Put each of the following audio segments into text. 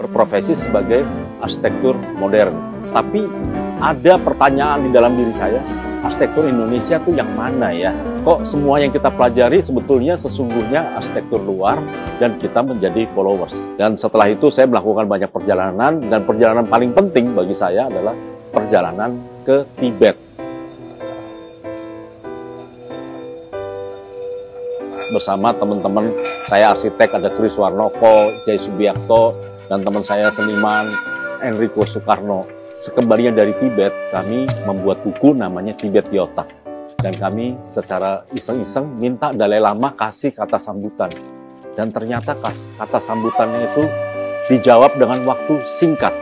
berprofesi sebagai arsitektur modern. Tapi ada pertanyaan di dalam diri saya, arsitektur Indonesia tuh yang mana ya? Kok semua yang kita pelajari sebetulnya sesungguhnya arsitektur luar dan kita menjadi followers. Dan setelah itu saya melakukan banyak perjalanan, dan perjalanan paling penting bagi saya adalah perjalanan ke Tibet. Bersama teman-teman saya arsitek, ada Kris Warnoko, Jai Subiakto, dan teman saya seniman Enrico Soekarno. Sekembalinya dari Tibet, kami membuat buku namanya Tibet di Otak. Dan kami secara iseng-iseng minta Dalai Lama kasih kata sambutan. Dan ternyata kata sambutannya itu dijawab dengan waktu singkat.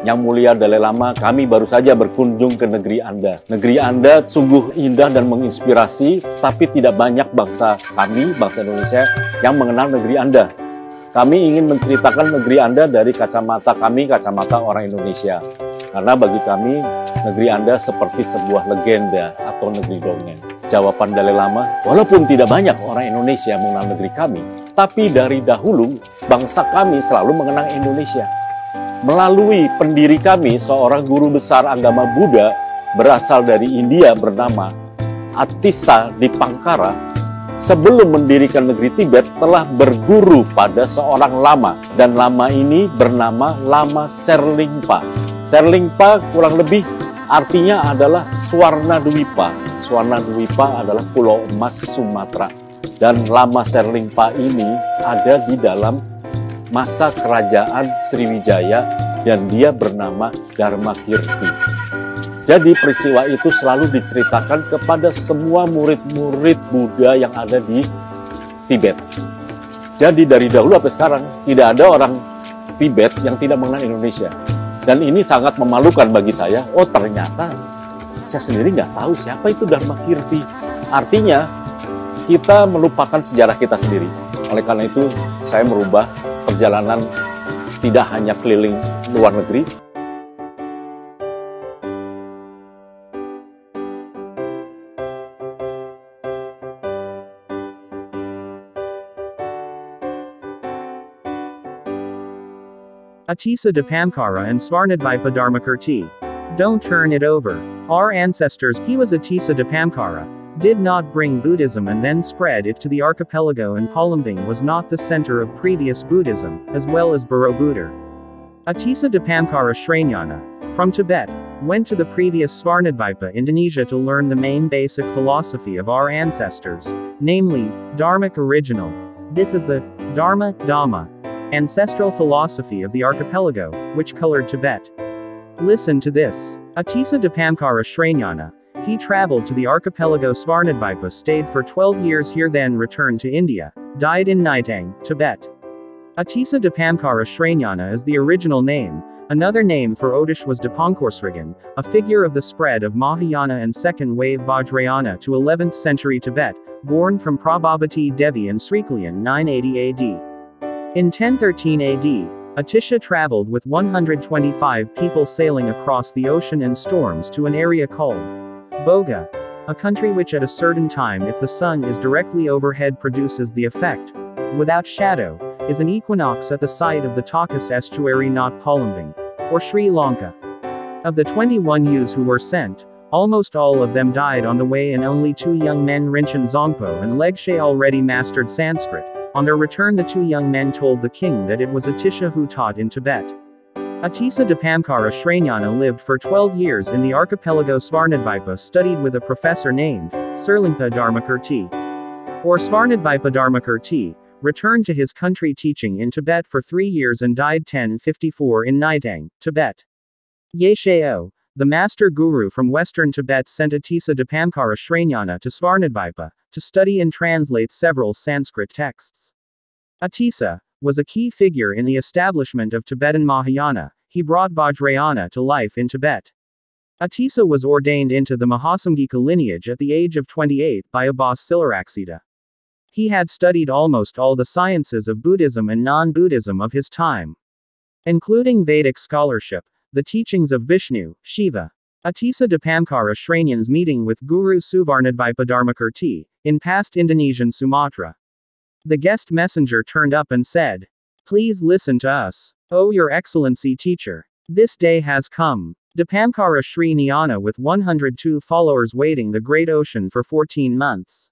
Yang mulia Dalai Lama, kami baru saja berkunjung ke negeri Anda. Negeri Anda sungguh indah dan menginspirasi, tapi tidak banyak bangsa kami, bangsa Indonesia, yang mengenal negeri Anda. Kami ingin menceritakan negeri Anda dari kacamata kami, kacamata orang Indonesia. Karena bagi kami, negeri Anda seperti sebuah legenda atau negeri dongeng. Jawaban Dalai Lama, walaupun tidak banyak orang Indonesia mengenal negeri kami, tapi dari dahulu, bangsa kami selalu mengenang Indonesia. Melalui pendiri kami, seorang guru besar agama Buddha berasal dari India bernama Atisa Dipangkara, sebelum mendirikan negeri Tibet telah berguru pada seorang lama, dan lama ini bernama Lama Serlingpa. Serlingpa kurang lebih artinya adalah Swarna Dwipa. Swarna Dwipa adalah Pulau Emas Sumatera. Dan Lama Serlingpa ini ada di dalam masa kerajaan Sriwijaya, dan dia bernama Dharmakirti. Jadi peristiwa itu selalu diceritakan kepada semua murid-murid Buddha yang ada di Tibet. Jadi dari dahulu sampai sekarang tidak ada orang Tibet yang tidak mengenal Indonesia. Dan ini sangat memalukan bagi saya. Oh, ternyata saya sendiri nggak tahu siapa itu Dharmakirti. Artinya kita melupakan sejarah kita sendiri. Oleh karena itu saya merubah perjalanan tidak hanya keliling luar negeri. Atisa Dipamkara and Svarnadvipa Dharmakirti. Don't turn it over. Our ancestors, he was Atisa Dipamkara, did not bring Buddhism and then spread it to the archipelago, and Palembang was not the center of previous Buddhism, as well as Borobudur. Atisa Dipamkara Sranyana, from Tibet, went to the previous Svarnadvipa Indonesia to learn the main basic philosophy of our ancestors, namely, Dharmic original. This is the Dharma, Dhamma, ancestral philosophy of the archipelago, which colored Tibet. Listen to this. Atisa Dipamkara Sranyana, he traveled to the archipelago Svarnadvipa, stayed for 12 years here, then returned to India, died in Naitang, Tibet. Atisa Dipamkara Sranyana is the original name. Another name for Odish was Dipankorsrigan, a figure of the spread of Mahayana and second wave Vajrayana to 11th century Tibet, born from Prabhavati Devi in Srikalian 980 AD. In 1013 AD, Atisha traveled with 125 people sailing across the ocean and storms to an area called Boga, a country which at a certain time, if the sun is directly overhead, produces the effect, without shadow, is an equinox at the site of the Takas estuary, not Palembang, or Sri Lanka. Of the 21 youths who were sent, almost all of them died on the way, and only 2 young men, Rinchen Zongpo and Legshe, already mastered Sanskrit. On their return, the 2 young men told the king that it was Atisha who taught in Tibet. Atisa Dipamkara Sranyana lived for 12 years in the archipelago Svarnadvipa, studied with a professor named Serlingpa Dharmakirti. Or Svarnadvipa Dharmakirti, returned to his country teaching in Tibet for 3 years and died 1054 in Naitang, Tibet. Yeshao, the master guru from western Tibet, sent Atisa Dipamkara Sranyana to Svarnadvipa to study and translate several Sanskrit texts. Atisa was a key figure in the establishment of Tibetan Mahayana. He brought Vajrayana to life in Tibet. Atisa was ordained into the Mahasamgika lineage at the age of 28 by Abbas Silaraksita. He had studied almost all the sciences of Buddhism and non-Buddhism of his time, including Vedic scholarship, the teachings of Vishnu, Shiva. Atisa Dipamkara Sranyana's meeting with Guru Suvarnadvipa Dharmakirti, in past Indonesian Sumatra. The guest messenger turned up and said, Please listen to us. Oh, Your Excellency teacher. This day has come. Dipamkara Sri Nyana with 102 followers wading the great ocean for 14 months.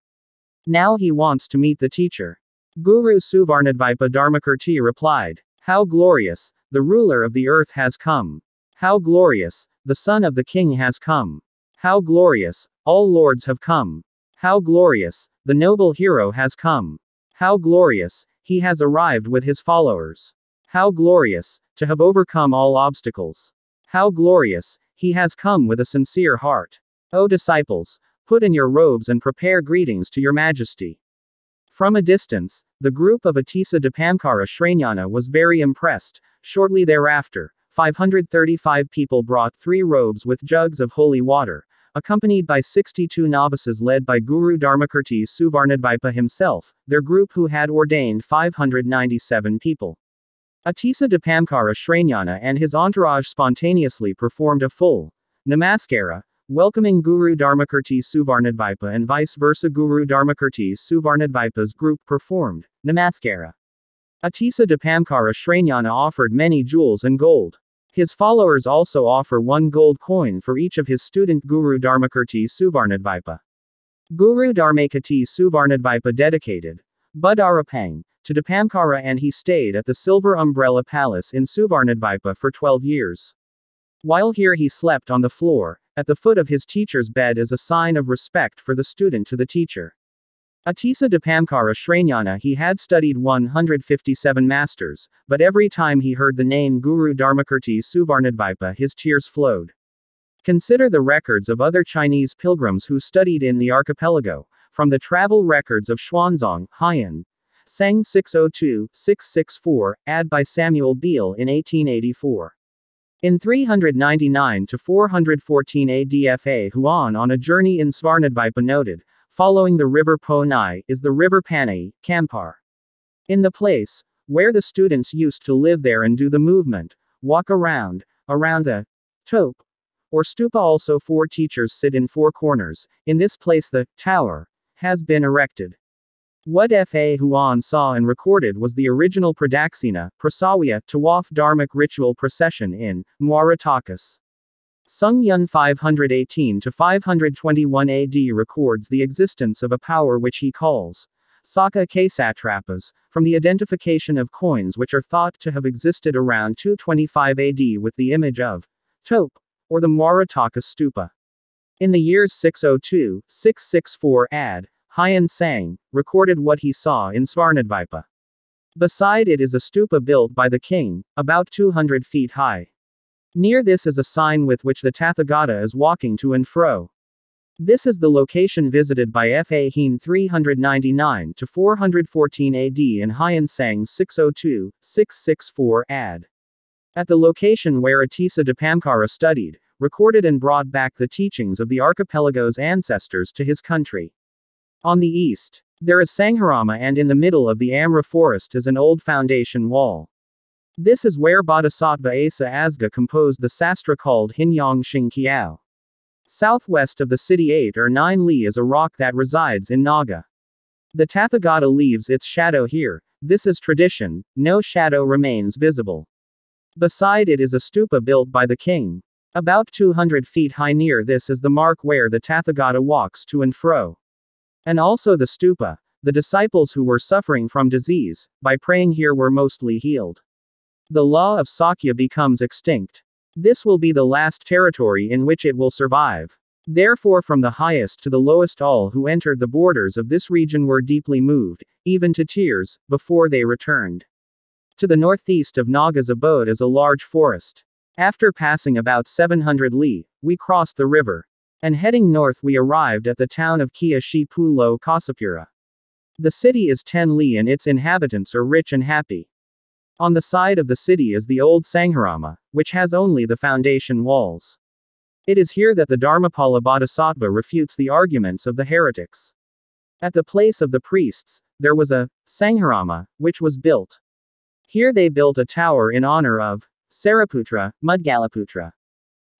Now he wants to meet the teacher. Guru Suvarnadvipa Dharmakirti replied, How glorious, the ruler of the earth has come. How glorious, the son of the king has come. How glorious, all lords have come. How glorious, the noble hero has come. How glorious, he has arrived with his followers. How glorious, to have overcome all obstacles. How glorious, he has come with a sincere heart. O disciples, put in your robes and prepare greetings to your majesty. From a distance, the group of Atisa Dipamkara Shranyana was very impressed. Shortly thereafter, 535 people brought 3 robes with jugs of holy water, accompanied by 62 novices led by Guru Dharmakirti Suvarnadvipa himself, their group who had ordained 597 people. Atisa Dipamkara Shranyana and his entourage spontaneously performed a full namaskara, welcoming Guru Dharmakirti Suvarnadvipa and vice versa Guru Dharmakirti Suvarnadvipa's group performed namaskara. Atisa Dipamkara Shranyana offered many jewels and gold. His followers also offer 1 gold coin for each of his student Guru Dharmakirti Suvarnadvipa. Guru Dharmakirti Suvarnadvipa dedicated Budarapang to Dipamkara and he stayed at the Silver Umbrella Palace in Suvarnadvipa for 12 years. While here he slept on the floor, at the foot of his teacher's bed as a sign of respect for the student to the teacher. Atisa Dipamkara Shranyana he had studied 157 masters, but every time he heard the name Guru Dharmakirti Suvarnadvipa his tears flowed. Consider the records of other Chinese pilgrims who studied in the archipelago, from the travel records of Xuanzang, Haiyan, Seng 602-664, ad by Samuel Beale in 1884. In 399 to 414 AD Fa Huan on a journey in Svarnadvipa noted, following the river Po Nai is the river Panay, Kampar. In the place, where the students used to live there and do the movement, walk around the tope, or stupa also 4 teachers sit in 4 corners, in this place the tower has been erected. What Fa Huan saw and recorded was the original Pradaksina, Prasawiya, Tawaf Dharmic ritual procession in Muaratakas. Sung Yun 518 to 521 AD records the existence of a power which he calls Saka Kasatrapas, from the identification of coins which are thought to have existed around 225 AD with the image of Tope, or the Muaratakas stupa. In the years 602-664 AD, Haiyan Sang recorded what he saw in Svarnadvipa. Beside it is a stupa built by the king, about 200 feet high. Near this is a sign with which the Tathagata is walking to and fro. This is the location visited by Fa Hien 399 to 414 AD in Haiyan Sang 602-664 AD. At the location where Atisa Dipamkara studied, recorded and brought back the teachings of the archipelago's ancestors to his country. On the east, there is Sangharama and in the middle of the Amra forest is an old foundation wall. This is where Bodhisattva Asa Asga composed the sastra called Hinyong Shing Kiao. Southwest of the city 8 or 9 li is a rock that resides in Naga. The Tathagata leaves its shadow here, this is tradition, no shadow remains visible. Beside it is a stupa built by the king. About 200 feet high near this is the mark where the Tathagata walks to and fro. And also the stupa, the disciples who were suffering from disease, by praying here were mostly healed. The law of Sakya becomes extinct. This will be the last territory in which it will survive. Therefore from the highest to the lowest all who entered the borders of this region were deeply moved, even to tears, before they returned. To the northeast of Naga's abode is a large forest. After passing about 700 li, we crossed the river. And heading north we arrived at the town of Kia Shi Pulo Kasapura. The city is 10 li and its inhabitants are rich and happy. On the side of the city is the old Sangharama, which has only the foundation walls. It is here that the Dharmapala Bodhisattva refutes the arguments of the heretics. At the place of the priests, there was a Sangharama, which was built. Here they built a tower in honor of Sariputra, Mudgalaputra.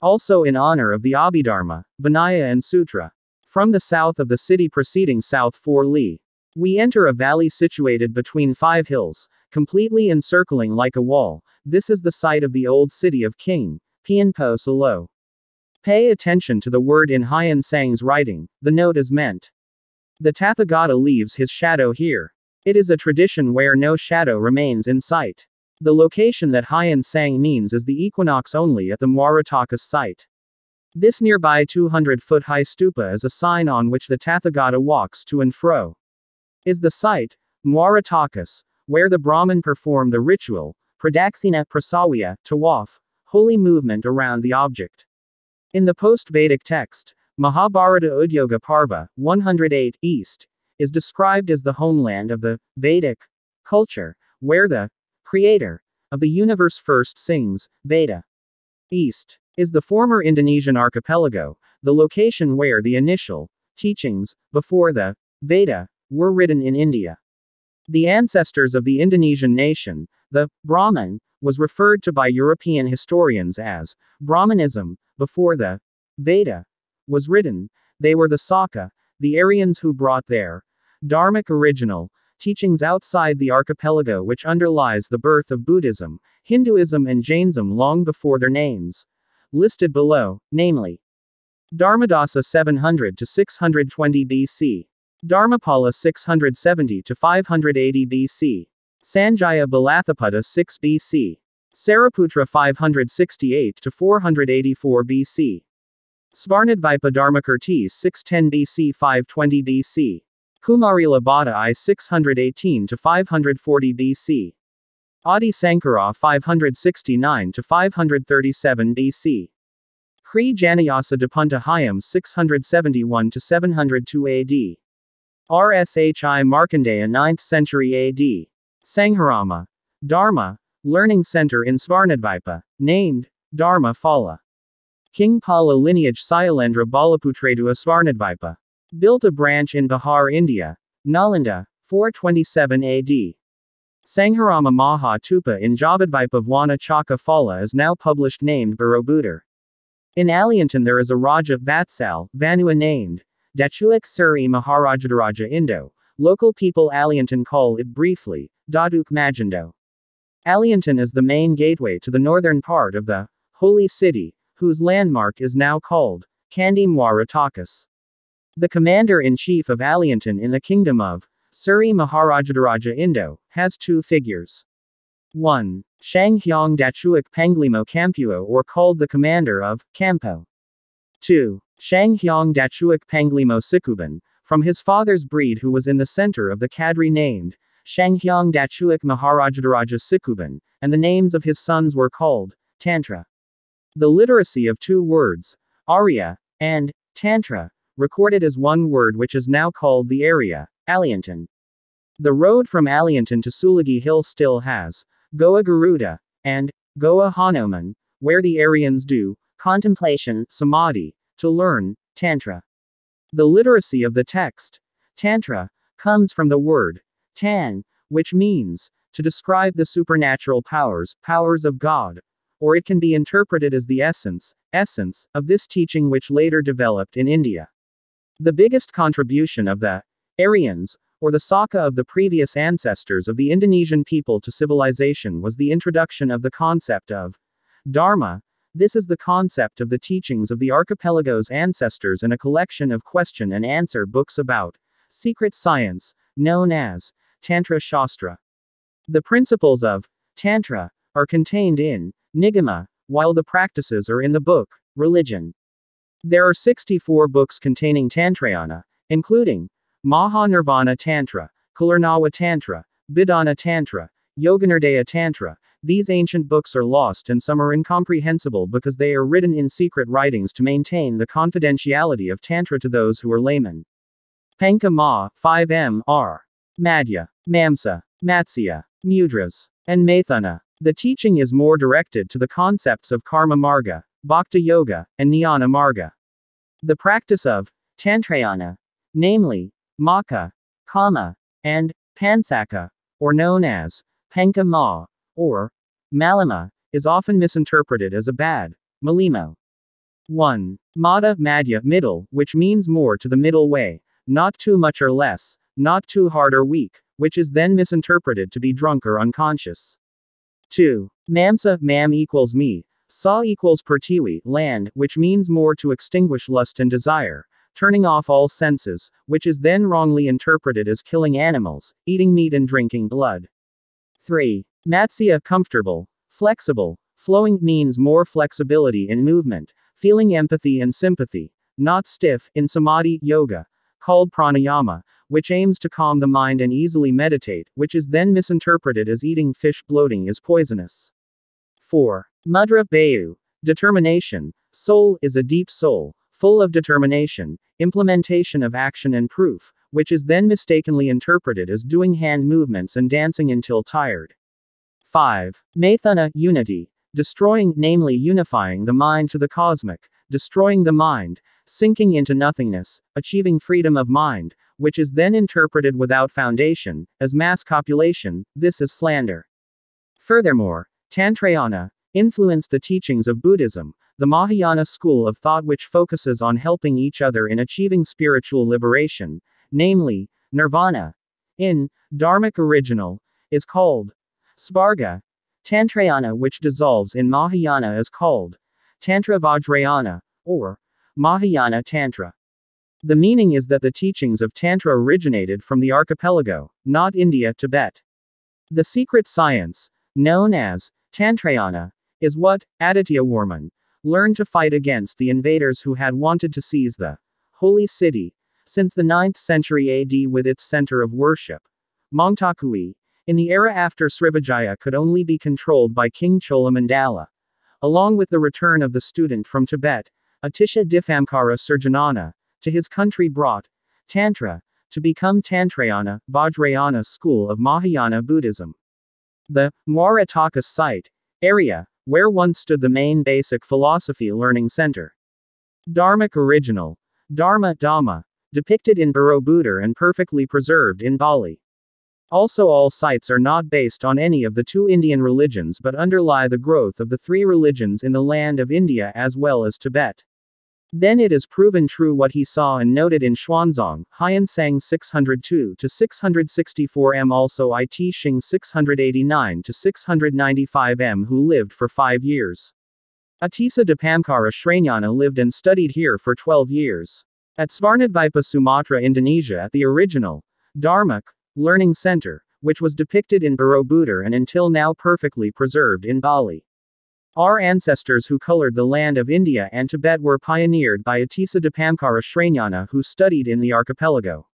Also in honor of the Abhidharma, Vinaya and Sutra. From the south of the city proceeding south 4 li, we enter a valley situated between 5 hills, completely encircling like a wall. This is the site of the old city of King, Pianpo Salo. Pay attention to the word in Hyan Sang's writing, the note is meant. The Tathagata leaves his shadow here. It is a tradition where no shadow remains in sight. The location that Hyan Sang means is the equinox only at the Muaratakas site. This nearby 200-foot-high stupa is a sign on which the Tathagata walks to and fro. Is the site, Muaratakas, where the Brahmin perform the ritual, Pradaksina Prasawiya, Tawaf, holy movement around the object. In the post-Vedic text, Mahabharata Udyoga Parva, 108 East, is described as the homeland of the Vedic culture, where the creator of the universe first sings, Veda. East is the former Indonesian archipelago, the location where the initial teachings, before the Veda, were written in India. The ancestors of the Indonesian nation, the Brahmin, was referred to by European historians as Brahmanism. Before the Veda was written, they were the Saka, the Aryans who brought their Dharmic original teachings outside the archipelago which underlies the birth of Buddhism, Hinduism and Jainism long before their names. Listed below, namely Dharmadasa 700 to 620 BC, Dharmapala 670 to 580 BC, Sanjaya Balathapada 6 BC, Sariputra 568 to 484 BC, Svarnadvipa Dharmakirti 610 BC 520 BC, Kumarila Bhatta I 618 to 540 BC, Adi Sankara 569 to 537 BC, Kri Janayasa Dapunta Hayam 671 to 702 AD, Rshi Markandeya 9th century AD, Sangharama, Dharma, Learning Center in Svarnadvipa, named Dharma Phala. King Pala lineage Sayalendra Balaputredua Svarnadvipa. Built a branch in Bihar, India. Nalanda, 427 AD. Sangharama Maha Tupa in Javadvipa Vana Chaka Phala is now published named Borobudur. In Aliantan there is a Raja Vatsal, Vanua named Dachuak Suri Maharajadaraja Indo. Local people Aliantan call it briefly, Daduk Majindo. Aliantan is the main gateway to the northern part of the Holy City, whose landmark is now called Candi Muaratakas. The commander-in-chief of Aliantan in the kingdom of Suri Maharajadaraja Indo has two figures. 1. Shanghyang Dachuak Panglimo Kampuo or called the commander of Kampo. 2. Shanghyang Dachuak Panglimo Sikuban, from his father's breed who was in the center of the Kadri named Shanghyang Dachuak Maharajadaraja Sikuban, and the names of his sons were called Tantra. The literacy of two words, Arya, and Tantra, recorded as one word which is now called the area, Aliantan. The road from Aliantan to Sulagi Hill still has Goa Garuda, and Goa Hanuman, where the Aryans do contemplation, samadhi, to learn Tantra. The literacy of the text, Tantra, comes from the word Tan, which means to describe the supernatural powers of God, or it can be interpreted as the essence of this teaching which later developed in India. The biggest contribution of the Aryans, or the Saka of the previous ancestors of the Indonesian people to civilization was the introduction of the concept of Dharma. This is the concept of the teachings of the archipelago's ancestors in a collection of question and answer books about secret science, known as Tantra Shastra. The principles of Tantra are contained in Nigama, while the practices are in the book Religion. There are 64 books containing Tantrayana, including Mahanirvana Tantra, Kalarnawa Tantra, Bidana Tantra, Yoganardaya Tantra. These ancient books are lost and some are incomprehensible because they are written in secret writings to maintain the confidentiality of Tantra to those who are laymen. Panka Ma, 5M, R. Madhya, Mamsa, Matsya, Mudras, and Maithuna. The teaching is more directed to the concepts of Karma Marga, Bhakti Yoga, and Jnana Marga. The practice of Tantrayana, namely, Maka, Kama, and Pansaka, or known as Panka Ma, or Malima, is often misinterpreted as a bad Malimo. 1. Madha, Madhya, middle, which means more to the middle way, not too much or less, not too hard or weak, which is then misinterpreted to be drunk or unconscious. 2. Mamsa, mam equals me. Sa equals pertiwi, land, which means more to extinguish lust and desire, turning off all senses, which is then wrongly interpreted as killing animals, eating meat and drinking blood. 3. Matsya, comfortable, flexible, flowing means more flexibility in movement, feeling empathy and sympathy, not stiff, in samadhi, yoga, called pranayama, which aims to calm the mind and easily meditate, which is then misinterpreted as eating fish bloating is poisonous. 4. Mudra, bayu, determination, soul is a deep soul, full of determination, implementation of action and proof, which is then mistakenly interpreted as doing hand movements and dancing until tired. 5. Maithuna, unity, destroying, namely unifying the mind to the cosmic, destroying the mind, sinking into nothingness, achieving freedom of mind, which is then interpreted without foundation, as mass copulation. This is slander. Furthermore, Tantrayana influenced the teachings of Buddhism, the Mahayana school of thought which focuses on helping each other in achieving spiritual liberation, namely, nirvana. In Dharmic original, is called Svarga. Tantrayana which dissolves in Mahayana is called Tantra Vajrayana, or Mahayana Tantra. The meaning is that the teachings of Tantra originated from the archipelago, not India, Tibet. The secret science, known as Tantrayana, is what Aditya Warman learned to fight against the invaders who had wanted to seize the holy city since the 9th century AD with its center of worship, Mongtakui, in the era after Srivijaya could only be controlled by King Cholamandala. Along with the return of the student from Tibet, Atisha Diphamkara Surjanana, to his country brought Tantra to become Tantrayana, Vajrayana school of Mahayana Buddhism. The Muarataka site area, where once stood the main basic philosophy learning center. Dharmic original, Dharma, Dhamma, depicted in Borobudur and perfectly preserved in Bali. Also, all sites are not based on any of the 2 Indian religions but underlie the growth of the 3 religions in the land of India as well as Tibet. Then it is proven true what he saw and noted in Xuanzang, Hyan Sang 602-664 m, also It Shing 689-695 m, who lived for 5 years. Atisa Diphamkara Shranyana lived and studied here for 12 years. At Svarnadvipa, Sumatra, Indonesia, at the original Dharmic Learning Center, which was depicted in Borobudur and until now perfectly preserved in Bali. Our ancestors who colored the land of India and Tibet were pioneered by Atisa Diphamkara Shranyana who studied in the archipelago.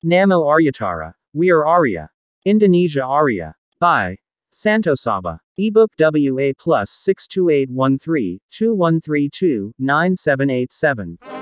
Namo Aryatara, we are Arya. Indonesia Arya. By Santo Saba. eBook WA +62813 2132 9787.